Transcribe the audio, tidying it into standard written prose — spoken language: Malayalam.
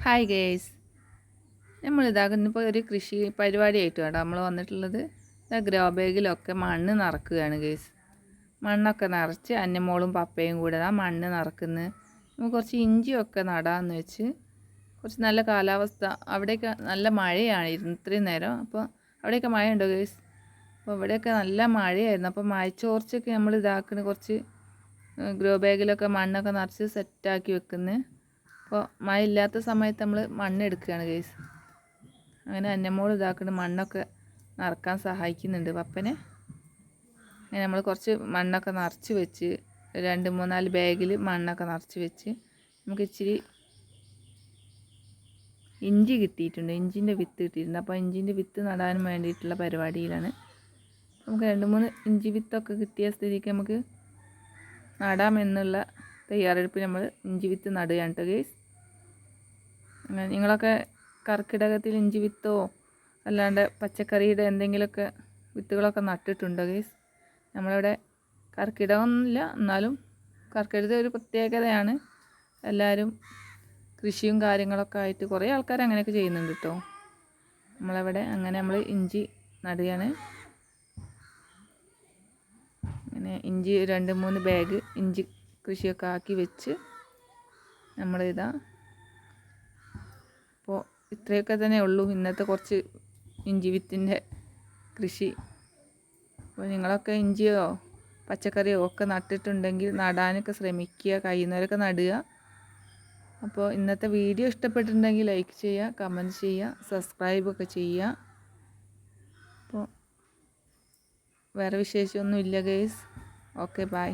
ഹായ് ഗേസ്, നമ്മളിതാകുന്നിപ്പോൾ ഒരു കൃഷി പരിപാടിയായിട്ട് കേട്ടോ നമ്മൾ വന്നിട്ടുള്ളത്. ഗ്രോ ബാഗിലൊക്കെ മണ്ണ് നിറക്കുകയാണ് ഗേസ്. മണ്ണൊക്കെ നിറച്ച് അന്നമോളും പപ്പയും കൂടെ ആ മണ്ണ് നിറക്കുന്നത്. നമുക്ക് കുറച്ച് ഇഞ്ചിയൊക്കെ നടാമെന്ന് വെച്ച്. കുറച്ച് നല്ല കാലാവസ്ഥ, അവിടെയൊക്കെ നല്ല മഴയായിരുന്നു ഇത്രയും നേരം. അപ്പോൾ അവിടെയൊക്കെ മഴയുണ്ടോ ഗേസ്? അപ്പോൾ ഇവിടെയൊക്കെ നല്ല മഴയായിരുന്നു. അപ്പോൾ മഴച്ചോർച്ചയൊക്കെ നമ്മൾ ഇതാക്കുന്ന കുറച്ച് ഗ്രോ ബാഗിലൊക്കെ മണ്ണൊക്കെ നിറച്ച് സെറ്റാക്കി വെക്കുന്നത്. അപ്പോൾ മഴ ഇല്ലാത്ത സമയത്ത് നമ്മൾ മണ്ണ് എടുക്കുകയാണ് ഗൈസ്. അങ്ങനെ അന്നമോൾ ഇതാക്കുന്ന മണ്ണൊക്കെ നിറക്കാൻ സഹായിക്കുന്നുണ്ട് പപ്പനെ. അങ്ങനെ നമ്മൾ കുറച്ച് മണ്ണൊക്കെ നിറച്ച് വെച്ച് 2-3-4 ബാഗിൽ മണ്ണൊക്കെ നിറച്ച് വെച്ച് നമുക്ക് ഇച്ചിരി ഇഞ്ചി കിട്ടിയിട്ടുണ്ട്, ഇഞ്ചിൻ്റെ വിത്ത് കിട്ടിയിട്ടുണ്ട്. അപ്പോൾ ഇഞ്ചിൻ്റെ വിത്ത് നടാൻ വേണ്ടിയിട്ടുള്ള പരിപാടിയിലാണ്. നമുക്ക് 2-3 ഇഞ്ചി വിത്തൊക്കെ കിട്ടിയ സ്ഥിതിക്ക് നമുക്ക് നടാമെന്നുള്ള തയ്യാറെടുപ്പിൽ നമ്മൾ ഇഞ്ചി വിത്ത് നടുകയാണ് കേട്ടോ ഗൈസ്. നിങ്ങളൊക്കെ കർക്കിടകത്തിൽ ഇഞ്ചി വിത്തോ അല്ലാണ്ട് പച്ചക്കറിയുടെ എന്തെങ്കിലുമൊക്കെ വിത്തുകളൊക്കെ നട്ടിട്ടുണ്ടോ ഗൈസ്? നമ്മളിവിടെ കർക്കിടകമൊന്നുമില്ല, എന്നാലും കർക്കിടകത്തെ ഒരു പ്രത്യേകതയാണ്. എല്ലാവരും കൃഷിയും കാര്യങ്ങളൊക്കെ ആയിട്ട് കുറേ ആൾക്കാർ അങ്ങനെയൊക്കെ ചെയ്യുന്നുണ്ട് കേട്ടോ. നമ്മളവിടെ അങ്ങനെ നമ്മൾ ഇഞ്ചി നടുകയാണ്. അങ്ങനെ ഇഞ്ചി 2-3 ബാഗ് ഇഞ്ചി കൃഷിയൊക്കെ ആക്കി വെച്ച് നമ്മളിതാ. അപ്പോൾ ഇത്രയൊക്കെ തന്നെ ഉള്ളൂ ഇന്നത്തെ കുറച്ച് ഇഞ്ചി വിത്തിൻ്റെ കൃഷി. അപ്പോൾ നിങ്ങളൊക്കെ ഇഞ്ചിയോ പച്ചക്കറിയോ ഒക്കെ നട്ടിട്ടുണ്ടെങ്കിൽ നടാനൊക്കെ ശ്രമിക്കുക, കഴിയുന്നവരൊക്കെ നടുക. അപ്പോൾ ഇന്നത്തെ വീഡിയോ ഇഷ്ടപ്പെട്ടിട്ടുണ്ടെങ്കിൽ ലൈക്ക് ചെയ്യുക, കമൻറ്റ് ചെയ്യുക, സബ്സ്ക്രൈബൊക്കെ ചെയ്യുക. അപ്പോൾ വേറെ വിശേഷമൊന്നുമില്ല ഗൈസ്. Okay, by.